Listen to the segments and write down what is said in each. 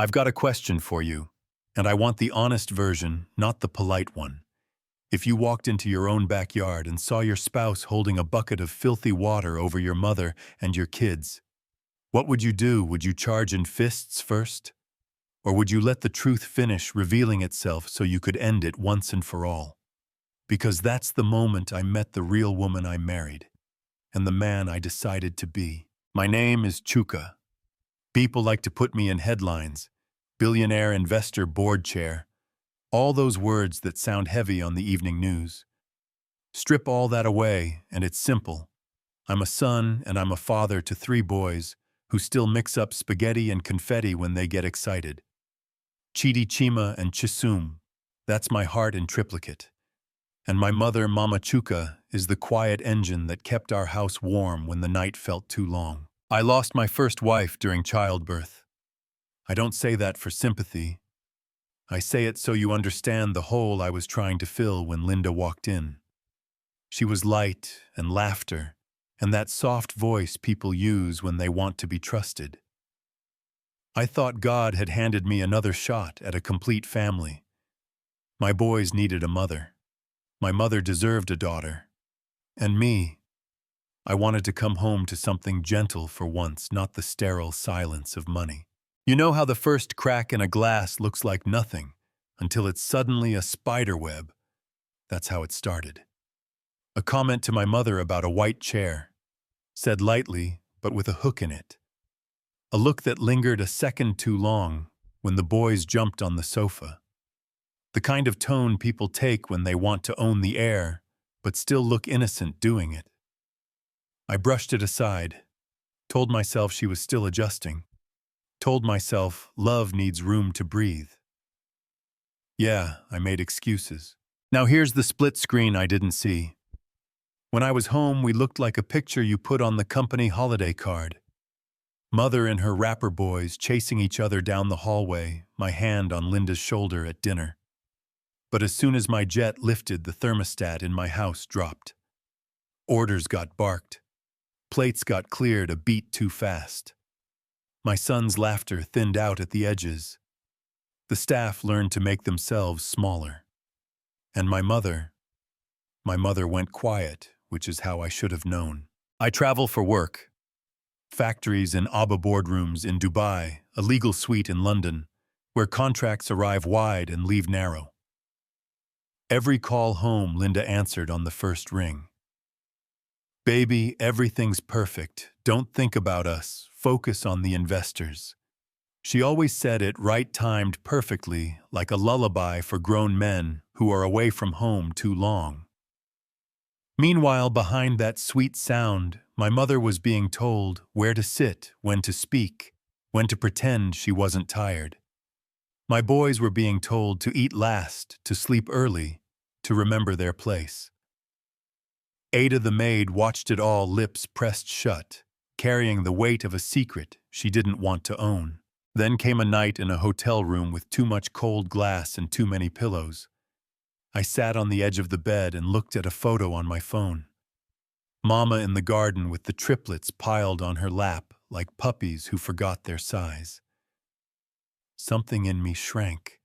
I've got a question for you, and I want the honest version, not the polite one. If you walked into your own backyard and saw your spouse holding a bucket of filthy water over your mother and your kids, what would you do? Would you charge in fists first? Or would you let the truth finish revealing itself so you could end it once and for all? Because that's the moment I met the real woman I married, and the man I decided to be. My name is Chuka. People like to put me in headlines, billionaire investor board chair, all those words that sound heavy on the evening news. Strip all that away, and it's simple. I'm a son and I'm a father to 3 boys who still mix up spaghetti and confetti when they get excited. Chidi Chima and Chisum, that's my heart in triplicate. And my mother, Mama Chuka, is the quiet engine that kept our house warm when the night felt too long. I lost my first wife during childbirth. I don't say that for sympathy. I say it so you understand the hole I was trying to fill when Linda walked in. She was light and laughter, and that soft voice people use when they want to be trusted. I thought God had handed me another shot at a complete family. My boys needed a mother. My mother deserved a daughter. And me, I wanted to come home to something gentle for once, not the sterile silence of money. You know how the first crack in a glass looks like nothing until it's suddenly a spider web? That's how it started. A comment to my mother about a white chair, said lightly but with a hook in it. A look that lingered a second too long when the boys jumped on the sofa. The kind of tone people take when they want to own the air but still look innocent doing it. I brushed it aside, told myself she was still adjusting, told myself love needs room to breathe. Yeah, I made excuses. Now here's the split screen I didn't see. When I was home, we looked like a picture you put on the company holiday card. Mother and her rapper boys chasing each other down the hallway, my hand on Linda's shoulder at dinner. But as soon as my jet lifted, the thermostat in my house dropped. Orders got barked. Plates got cleared a beat too fast. My son's laughter thinned out at the edges. The staff learned to make themselves smaller. And my mother went quiet, which is how I should have known. I travel for work. Factories and ABBA boardrooms in Dubai, a legal suite in London, where contracts arrive wide and leave narrow. Every call home Linda answered on the first ring. Baby, everything's perfect. Don't think about us. Focus on the investors. She always said it right-timed perfectly, like a lullaby for grown men who are away from home too long. Meanwhile, behind that sweet sound, my mother was being told where to sit, when to speak, when to pretend she wasn't tired. My boys were being told to eat last, to sleep early, to remember their place. Ada the maid watched it all, lips pressed shut, carrying the weight of a secret she didn't want to own. Then came a night in a hotel room with too much cold glass and too many pillows. I sat on the edge of the bed and looked at a photo on my phone. Mama in the garden with the triplets piled on her lap like puppies who forgot their size. Something in me shrank.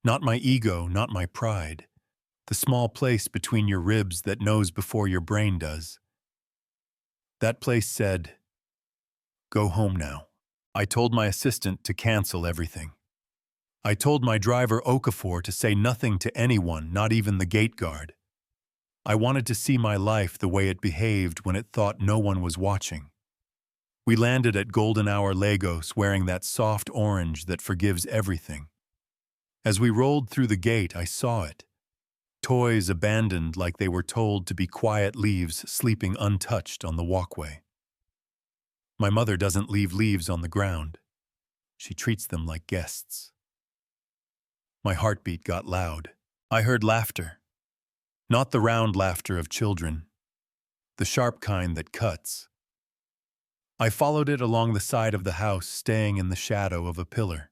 Not my ego, not my pride. The small place between your ribs that knows before your brain does. That place said, "Go home now." I told my assistant to cancel everything. I told my driver Okafor to say nothing to anyone, not even the gate guard. I wanted to see my life the way it behaved when it thought no one was watching. We landed at Golden Hour Lagos wearing that soft orange that forgives everything. As we rolled through the gate, I saw it. Toys abandoned like they were told to be quiet leaves sleeping untouched on the walkway. My mother doesn't leave leaves on the ground. She treats them like guests. My heartbeat got loud. I heard laughter. Not the round laughter of children. The sharp kind that cuts. I followed it along the side of the house, staying in the shadow of a pillar.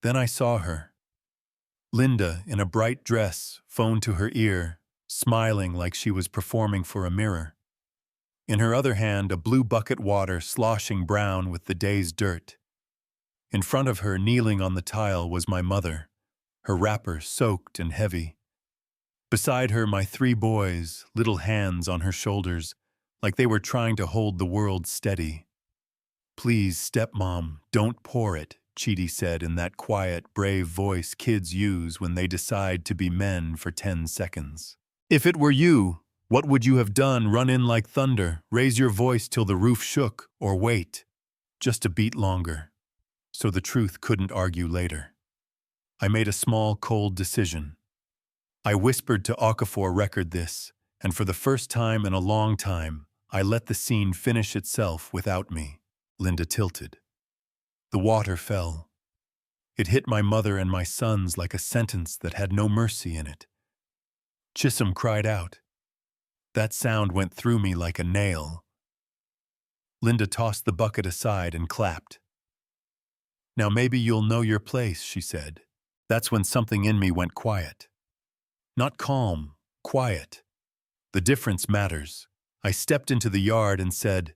Then I saw her. Linda, in a bright dress, phone to her ear, smiling like she was performing for a mirror. In her other hand, a blue bucket water sloshing brown with the day's dirt. In front of her, kneeling on the tile, was my mother, her wrapper soaked and heavy. Beside her, my 3 boys, little hands on her shoulders, like they were trying to hold the world steady. "Please, stepmom, don't pour it," Chidi said in that quiet, brave voice kids use when they decide to be men for 10 seconds. "If it were you, what would you have done? Run in like thunder, raise your voice till the roof shook, or wait just a beat longer, so the truth couldn't argue later?" I made a small, cold decision. I whispered to Okafor, "Record this," and for the first time in a long time, I let the scene finish itself without me. Linda tilted. The water fell. It hit my mother and my sons like a sentence that had no mercy in it. Chisholm cried out. That sound went through me like a nail. Linda tossed the bucket aside and clapped. "Now maybe you'll know your place," she said. That's when something in me went quiet. Not calm, quiet. The difference matters. I stepped into the yard and said,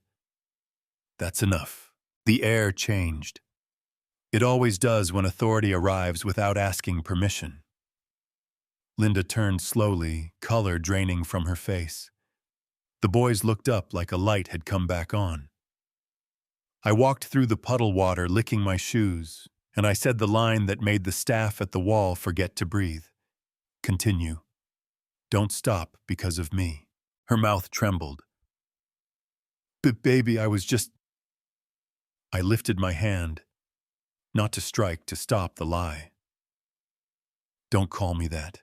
"That's enough." The air changed. It always does when authority arrives without asking permission. Linda turned slowly, color draining from her face. The boys looked up like a light had come back on. I walked through the puddle water, licking my shoes, and I said the line that made the staff at the wall forget to breathe. "Continue. Don't stop because of me." Her mouth trembled. "But baby, I was just..." I lifted my hand, not to strike, to stop the lie. "Don't call me that."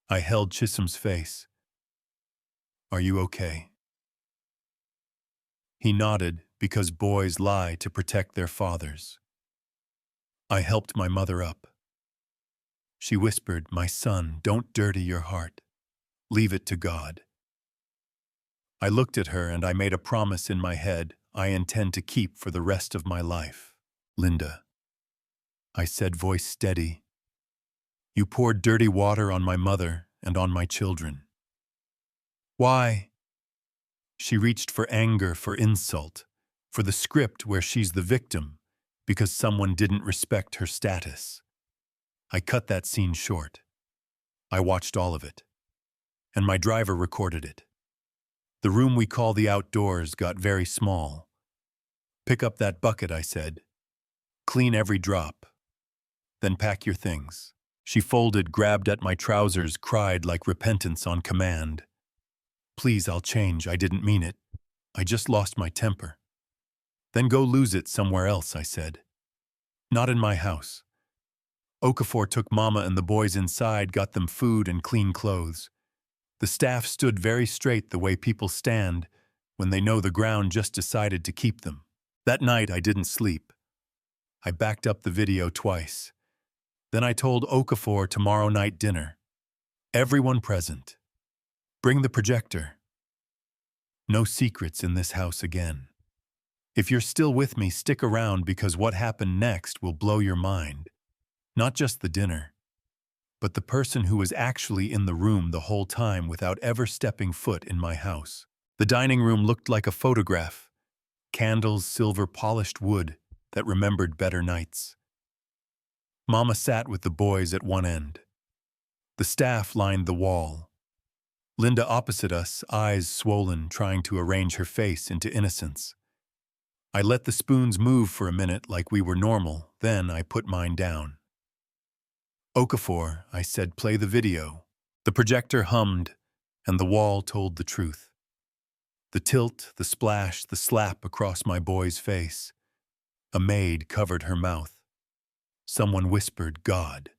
I held Chisholm's face. "Are you okay?" He nodded, because boys lie to protect their fathers. I helped my mother up. She whispered, "My son, don't dirty your heart. Leave it to God." I looked at her and I made a promise in my head I intend to keep for the rest of my life. "Linda," I said, voice steady, "you poured dirty water on my mother and on my children." "Why?" She reached for anger, for insult, for the script where she's the victim because someone didn't respect her status. I cut that scene short. I watched all of it, and my driver recorded it. The room we call the outdoors got very small. "Pick up that bucket," I said. "Clean every drop. Then pack your things." She folded, grabbed at my trousers, cried like repentance on command. "Please, I'll change. I didn't mean it. I just lost my temper." "Then go lose it somewhere else," I said. "Not in my house." Okafor took Mama and the boys inside, got them food and clean clothes. The staff stood very straight, the way people stand when they know the ground just decided to keep them. That night I didn't sleep. I backed up the video twice. Then I told Okafor tomorrow night dinner. Everyone present. Bring the projector. No secrets in this house again. If you're still with me, stick around, because what happened next will blow your mind. Not just the dinner, but the person who was actually in the room the whole time without ever stepping foot in my house. The dining room looked like a photograph. Candles, silver polished wood that remembered better nights. Mama sat with the boys at one end. The staff lined the wall. Linda opposite us, eyes swollen, trying to arrange her face into innocence. I let the spoons move for a minute like we were normal, then I put mine down. "Okafor," I said, "play the video." The projector hummed, and the wall told the truth. The tilt, the splash, the slap across my boy's face. A maid covered her mouth. Someone whispered, "God."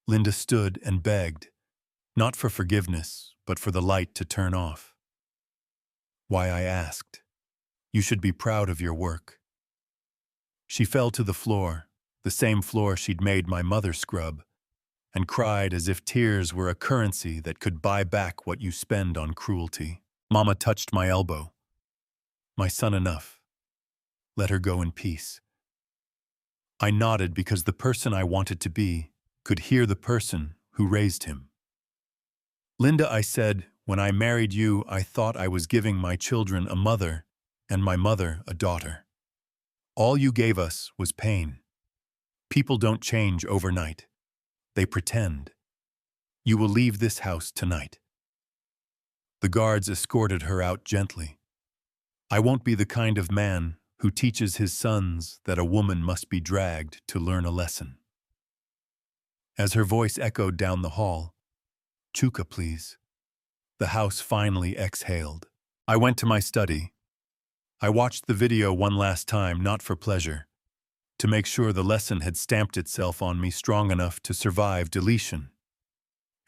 Linda stood and begged, not for forgiveness, but for the light to turn off. Why, I asked. "You should be proud of your work." She fell to the floor, the same floor she'd made my mother scrub, and cried as if tears were a currency that could buy back what you spend on cruelty. Mama touched my elbow. "My son, enough. Let her go in peace." I nodded because the person I wanted to be could hear the person who raised him. "Linda," I said, "when I married you, I thought I was giving my children a mother and my mother a daughter. All you gave us was pain. People don't change overnight. They pretend. You will leave this house tonight." The guards escorted her out gently. I won't be the kind of man who teaches his sons that a woman must be dragged to learn a lesson. As her voice echoed down the hall, "Chuka, please," the house finally exhaled. I went to my study. I watched the video one last time, not for pleasure, to make sure the lesson had stamped itself on me strong enough to survive deletion.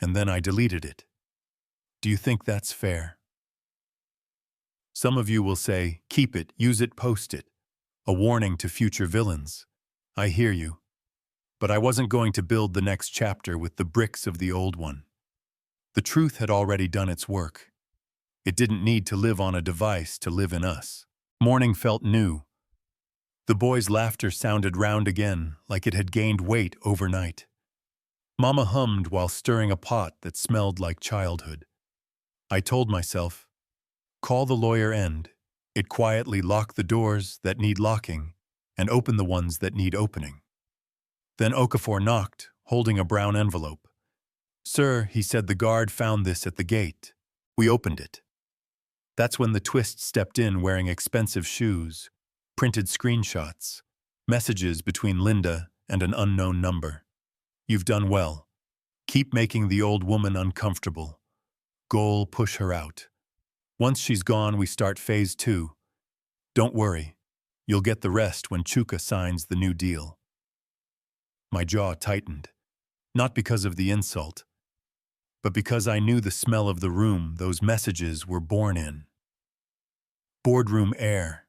And then I deleted it. Do you think that's fair? Some of you will say, keep it, use it, post it. A warning to future villains. I hear you. But I wasn't going to build the next chapter with the bricks of the old one. The truth had already done its work. It didn't need to live on a device to live in us. Morning felt new. The boys' laughter sounded round again, like it had gained weight overnight. Mama hummed while stirring a pot that smelled like childhood. I told myself, call the lawyer end. It quietly lock the doors that need locking and open the ones that need opening. Then Okafor knocked, holding a brown envelope. "Sir," he said, "the guard found this at the gate." We opened it. That's when the twist stepped in wearing expensive shoes, printed screenshots, messages between Linda and an unknown number. "You've done well. Keep making the old woman uncomfortable. Goal, push her out. Once she's gone, we start phase 2. Don't worry. You'll get the rest when Chuka signs the new deal." My jaw tightened, not because of the insult, but because I knew the smell of the room those messages were born in. Boardroom air,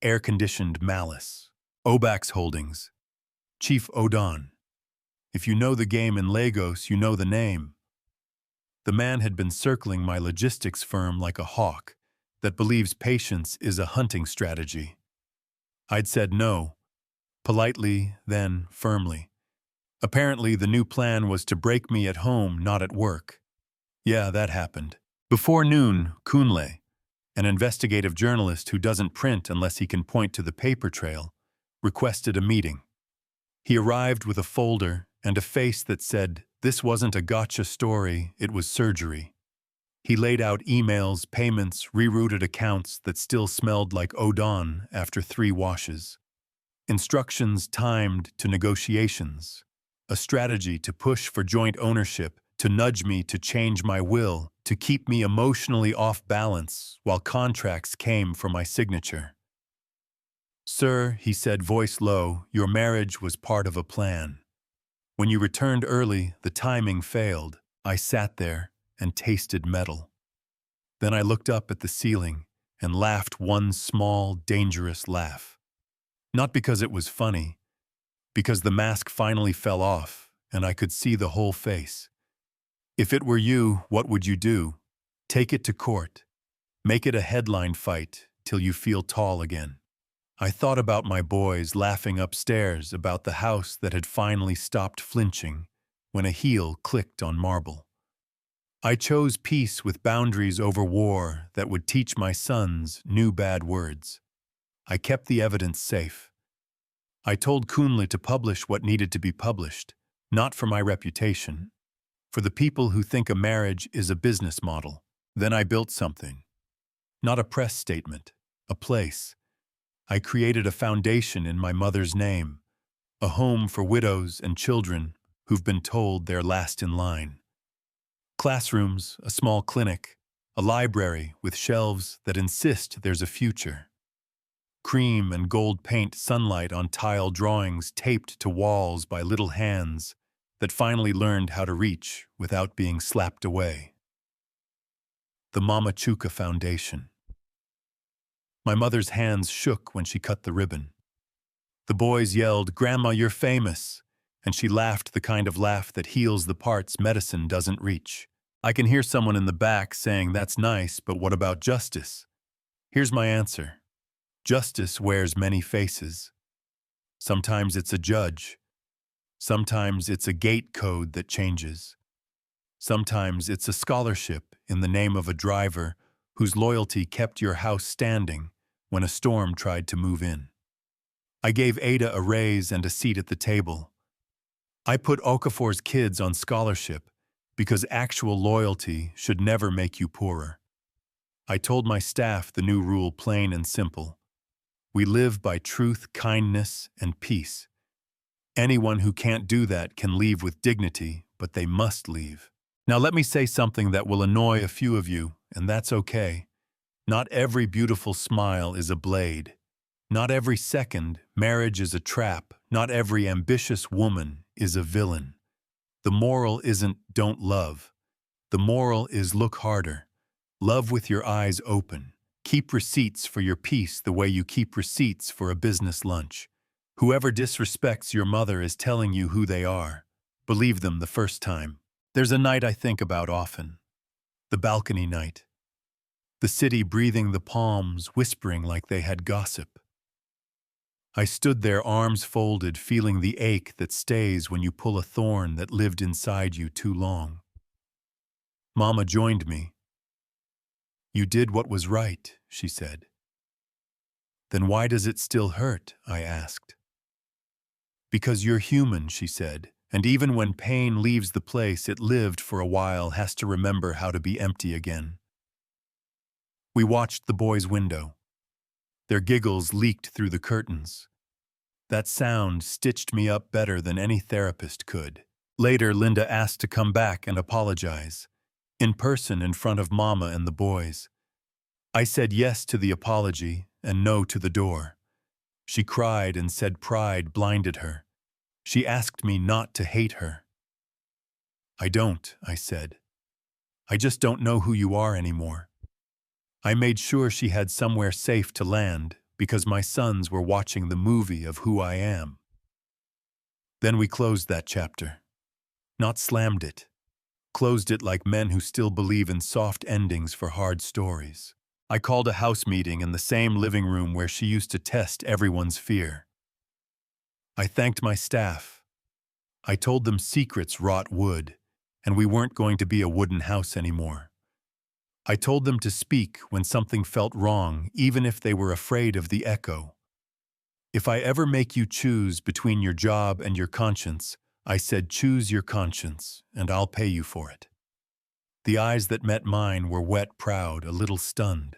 air-conditioned malice, Obax Holdings, Chief Odon. If you know the game in Lagos, you know the name. The man had been circling my logistics firm like a hawk that believes patience is a hunting strategy. I'd said no, politely, then firmly. Apparently, the new plan was to break me at home, not at work. Yeah, that happened. Before noon, Kunle, an investigative journalist who doesn't print unless he can point to the paper trail, requested a meeting. He arrived with a folder and a face that said, this wasn't a gotcha story, it was surgery. He laid out emails, payments, rerouted accounts that still smelled like Odon after 3 washes. Instructions timed to negotiations. A strategy to push for joint ownership, to nudge me to change my will, to keep me emotionally off balance while contracts came for my signature. "Sir," he said, voice low, "your marriage was part of a plan. When you returned early, the timing failed." I sat there and tasted metal. Then I looked up at the ceiling and laughed one small, dangerous laugh. Not because it was funny, because the mask finally fell off and I could see the whole face. If it were you, what would you do? Take it to court. Make it a headline fight till you feel tall again. I thought about my boys laughing upstairs about the house that had finally stopped flinching when a heel clicked on marble. I chose peace with boundaries over war that would teach my sons new bad words. I kept the evidence safe. I told Kunle to publish what needed to be published, not for my reputation, for the people who think a marriage is a business model. Then I built something. Not a press statement, a place. I created a foundation in my mother's name, a home for widows and children who've been told they're last in line. Classrooms, a small clinic, a library with shelves that insist there's a future. Cream and gold paint sunlight on tile drawings taped to walls by little hands that finally learned how to reach without being slapped away. The Mama Chuka Foundation. My mother's hands shook when she cut the ribbon. The boys yelled, "Grandma, you're famous," and she laughed the kind of laugh that heals the parts medicine doesn't reach. I can hear someone in the back saying, "That's nice, but what about justice?" Here's my answer. Justice wears many faces. Sometimes it's a judge. Sometimes it's a gate code that changes. Sometimes it's a scholarship in the name of a driver whose loyalty kept your house standing when a storm tried to move in. I gave Ada a raise and a seat at the table. I put Okafor's kids on scholarship because actual loyalty should never make you poorer. I told my staff the new rule plain and simple. We live by truth, kindness, and peace. Anyone who can't do that can leave with dignity, but they must leave. Now let me say something that will annoy a few of you, and that's okay. Not every beautiful smile is a blade. Not every second marriage is a trap. Not every ambitious woman is a villain. The moral isn't don't love. The moral is look harder. Love with your eyes open. Keep receipts for your peace the way you keep receipts for a business lunch. Whoever disrespects your mother is telling you who they are. Believe them the first time. There's a night I think about often. The balcony night. The city breathing the palms, whispering like they had gossip. I stood there, arms folded, feeling the ache that stays when you pull a thorn that lived inside you too long. Mama joined me. "You did what was right," she said. "Then why does it still hurt?" I asked. "Because you're human," she said, "and even when pain leaves the place it lived for a while has to remember how to be empty again." We watched the boys' window. Their giggles leaked through the curtains. That sound stitched me up better than any therapist could. Later, Linda asked to come back and apologize, in person in front of Mama and the boys. I said yes to the apology and no to the door. She cried and said pride blinded her. She asked me not to hate her. "I don't," I said. "I just don't know who you are anymore." I made sure she had somewhere safe to land because my sons were watching the movie of who I am. Then we closed that chapter. Not slammed it. Closed it like men who still believe in soft endings for hard stories. I called a house meeting in the same living room where she used to test everyone's fear. I thanked my staff. I told them secrets rot wood, and we weren't going to be a wooden house anymore. I told them to speak when something felt wrong, even if they were afraid of the echo. If I ever make you choose between your job and your conscience, I said choose your conscience, and I'll pay you for it. The eyes that met mine were wet, proud, a little stunned.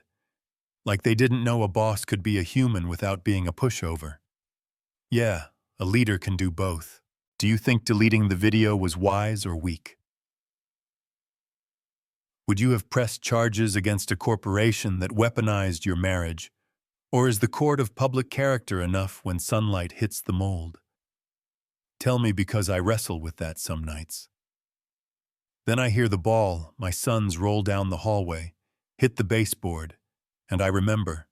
Like they didn't know a boss could be a human without being a pushover. Yeah, a leader can do both. Do you think deleting the video was wise or weak? Would you have pressed charges against a corporation that weaponized your marriage? Or is the court of public character enough when sunlight hits the mold? Tell me, because I wrestle with that some nights. Then I hear the ball, my sons roll down the hallway, hit the baseboard, and I remember.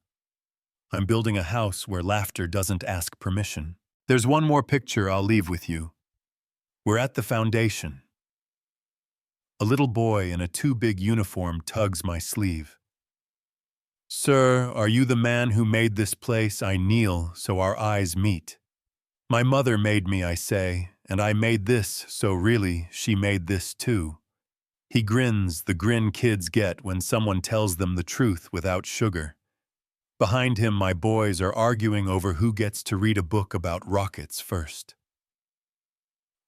I'm building a house where laughter doesn't ask permission. There's one more picture I'll leave with you. We're at the foundation. A little boy in a too big uniform tugs my sleeve. "Sir, are you the man who made this place?" I kneel so our eyes meet. "My mother made me," I say, "and I made this, so really, she made this too." He grins, the grin kids get when someone tells them the truth without sugar. Behind him, my boys are arguing over who gets to read a book about rockets first.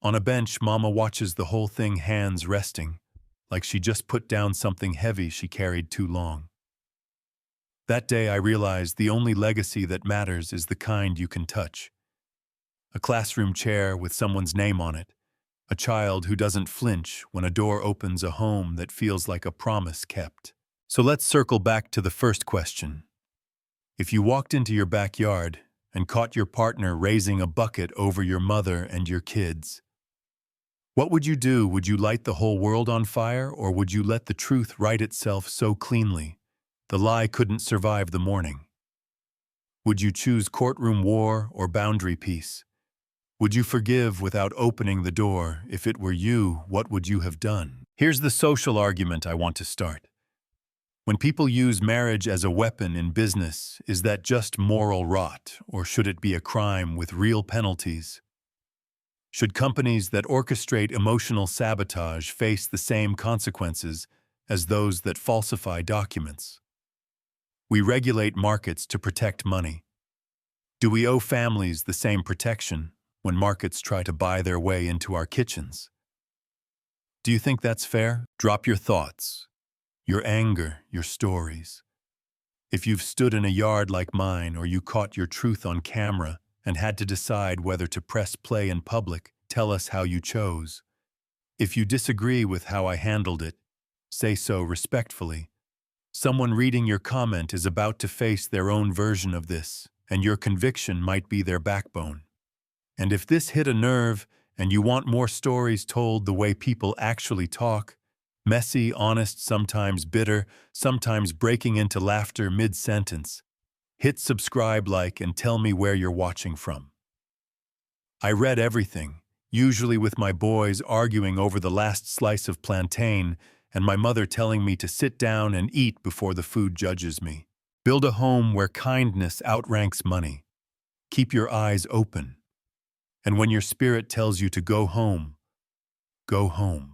On a bench, Mama watches the whole thing, hands resting, like she just put down something heavy she carried too long. That day I realized the only legacy that matters is the kind you can touch. A classroom chair with someone's name on it. A child who doesn't flinch when a door opens, a home that feels like a promise kept. So let's circle back to the first question. If you walked into your backyard and caught your partner raising a bucket over your mother and your kids, what would you do? Would you light the whole world on fire, or would you let the truth write itself so cleanly the lie couldn't survive the morning? Would you choose courtroom war or boundary peace? Would you forgive without opening the door? If it were you, what would you have done? Here's the social argument I want to start. When people use marriage as a weapon in business, is that just moral rot, or should it be a crime with real penalties? Should companies that orchestrate emotional sabotage face the same consequences as those that falsify documents? We regulate markets to protect money. Do we owe families the same protection when markets try to buy their way into our kitchens? Do you think that's fair? Drop your thoughts, your anger, your stories. If you've stood in a yard like mine or you caught your truth on camera and had to decide whether to press play in public, tell us how you chose. If you disagree with how I handled it, say so respectfully. Someone reading your comment is about to face their own version of this, and your conviction might be their backbone. And if this hit a nerve and you want more stories told the way people actually talk, messy, honest, sometimes bitter, sometimes breaking into laughter mid-sentence, hit subscribe, like, and tell me where you're watching from. I read everything, usually with my boys arguing over the last slice of plantain and my mother telling me to sit down and eat before the food judges me. Build a home where kindness outranks money. Keep your eyes open. And when your spirit tells you to go home, go home.